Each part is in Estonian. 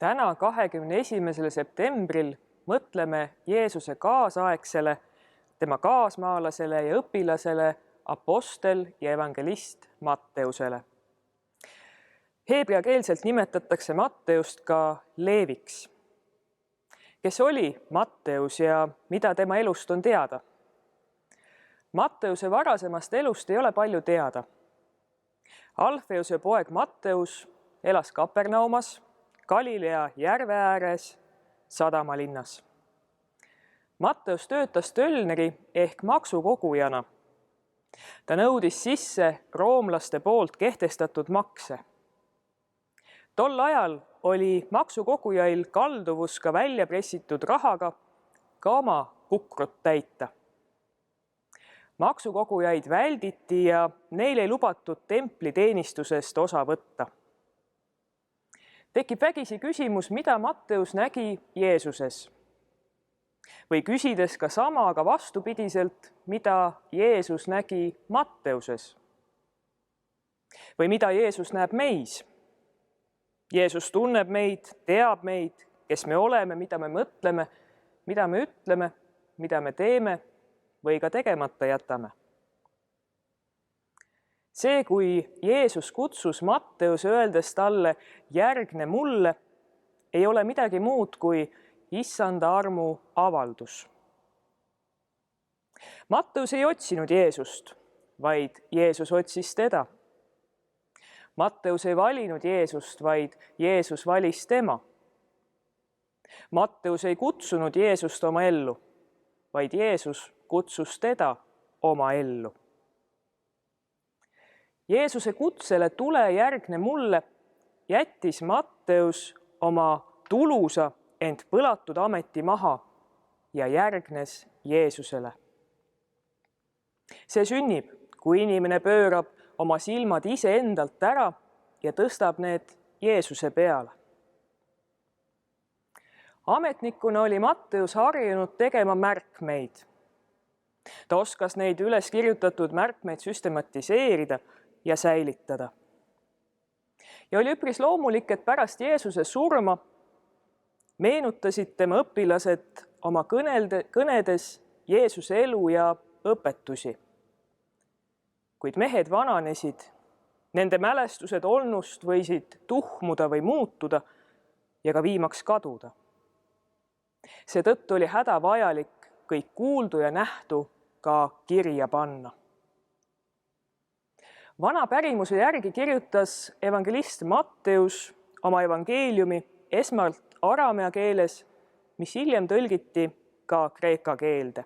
Täna 21. septembril mõtleme Jeesuse kaasaegsele, tema kaasmaalasele ja õpilasele, apostel ja evangelist Matteusele. Heebreakeelselt nimetatakse Matteust ka Leeviks. Kes oli Matteus ja mida tema elust on teada? Matteuse varasemast elust ei ole palju teada. Alfeuse poeg Matteus elas Kapernaumas, Galilea järve ääres, sadamalinnas. Matteus töötas tölneri ehk maksukogujana. Ta nõudis sisse roomlaste poolt kehtestatud makse. Tol ajal oli maksukogujail kalduvus ka välja pressitud rahaga ka oma kukrut täita. Maksukogujaid välditi ja neil ei lubatud templiteenistusest osa võtta. Tekib vägisi küsimus, mida Matteus nägi Jeesuses. Või küsides ka sama, aga vastupidiselt, mida Jeesus nägi Matteuses. Või mida Jeesus näeb meis. Jeesus tunneb meid, teab meid, kes me oleme, mida me mõtleme, mida me ütleme, mida me teeme või ka tegemata jätame. See, kui Jeesus kutsus Matteuse öeldes talle järgne mulle, ei ole midagi muud kui issanda armu avaldus. Matteus ei otsinud Jeesust, vaid Jeesus otsis teda. Matteus ei valinud Jeesust, vaid Jeesus valis tema. Matteus ei kutsunud Jeesust oma ellu, vaid Jeesus kutsus teda oma ellu. Jeesuse kutsele tule järgne mulle jättis Matteus oma tulusa, ent põlatud ameti maha ja järgnes Jeesusele. See sünnib, kui inimene pöörab oma silmad iseendalt ära ja tõstab need Jeesuse peale. Ametnikuna oli Matteus harjunud tegema märkmeid. Ta oskas neid üles kirjutatud märkmeid süstematiseerida ja säilitada. Ja oli üpris loomulik, et pärast Jeesuse surma meenutasid tema õpilased oma kõnedes Jeesuse elu ja õpetusi. Kuid mehed vananesid, nende mälestused olnust võisid tuhmuda või muutuda ja ka viimaks kaduda. Seetõttu oli hädavajalik kõik kuuldu ja nähtu ka kirja panna. Vana pärimuse järgi kirjutas evangelist Matteus oma evangeeliumi esmalt aramea keeles, mis hiljem tõlgiti ka kreeka keelde.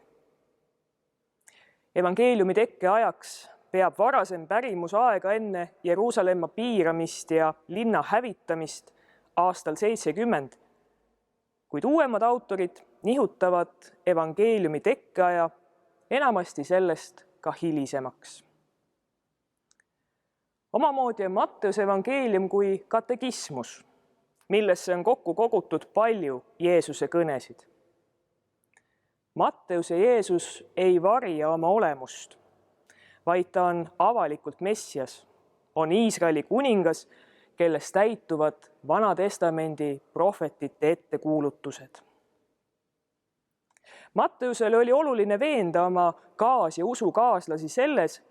Evangeeliumi tekke ajaks peab varasem pärimus aega enne Jeruusalemma piiramist ja linna hävitamist aastal 70, kuid uuemad autorid nihutavad evangeeliumi tekkeaja enamasti sellest ka hilisemaks. Omamoodi on Matteuse evangeelium kui katekismus, millesse on kokku kogutud palju Jeesuse kõnesid. Matteus ja Jeesus ei varja oma olemust, vaid ta on avalikult Messias, on Iisraeli kuningas, kellest täituvad Vana Testamendi prohvetite ettekuulutused. Matteusele oli oluline veenda oma kaas- ja usukaaslasi selles,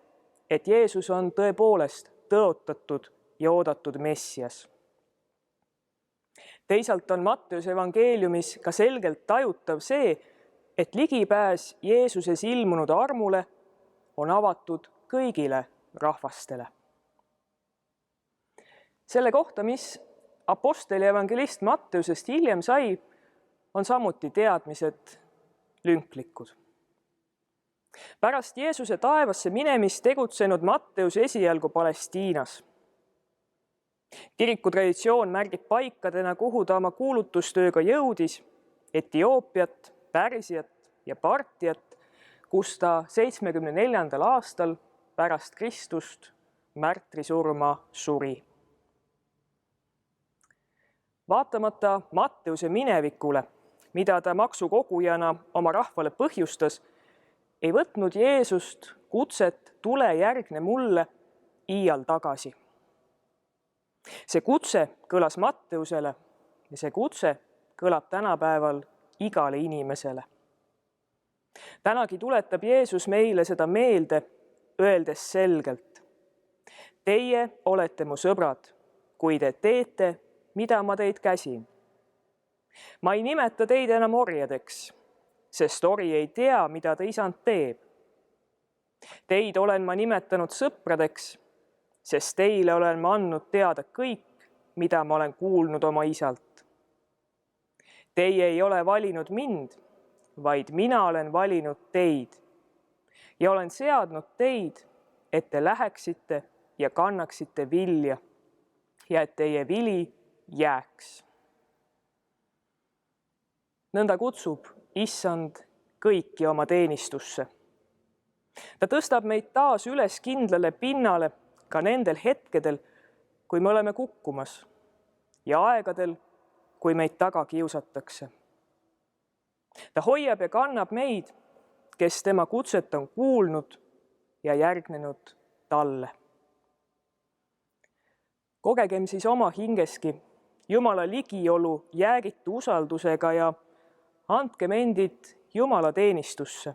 et Jeesus on tõepoolest tõotatud ja oodatud Messias. Teisalt on Matteuse evangeeliumis ka selgelt tajutav see, et ligipääs Jeesuses ilmunud armule on avatud kõigile rahvastele. Selle kohta, mis apostel ja evangelist Matteusest hiljem sai, on samuti teadmised lünklikud. Pärast Jeesuse taevasse minemist tegutsenud Matteus esialgu Palestiinas. Kirikutraditsioon märgib paikadena, kuhu ta oma kuulutustööga jõudis, Etioopiat, Pärsiat ja Partiat, kus ta 74. aastal pärast Kristust märtrisurma suri. Vaatamata Matteuse minevikule, mida ta maksukogujana oma rahvale põhjustas, ei võtnud Jeesust kutset tule järgne mulle iial tagasi. See kutse kõlas Matteusele ja see kutse kõlab tänapäeval igale inimesele. Tänagi tuletab Jeesus meile seda meelde, öeldes selgelt: teie olete mu sõbrad, kui te teete, mida ma teid käsin. Ma ei nimeta teid enam orjadeks, sest ori ei tea, mida ta isand teeb. Teid olen ma nimetanud sõpradeks, sest teile olen ma andnud teada kõik, mida ma olen kuulnud oma isalt. Teie ei ole valinud mind, vaid mina olen valinud teid ja olen seadnud teid, et te läheksite ja kannaksite vilja ja et teie vili jääks. Nõnda kutsub Issand kõiki oma teenistusse. Ta tõstab meid taas üles kindlale pinnale ka nendel hetkedel, kui me oleme kukkumas ja aegadel, kui meid taga kiusatakse. Ta hoiab ja kannab meid, kes tema kutset on kuulnud ja järgnenud talle. Kogegem siis oma hingeski Jumala ligiolu jäägitu usaldusega ja andkem endid Jumala teenistusse,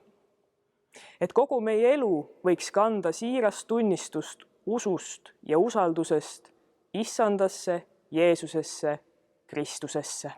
et kogu meie elu võiks kanda siirast tunnistust usust ja usaldusest Issandasse, Jeesusesse, Kristusesse.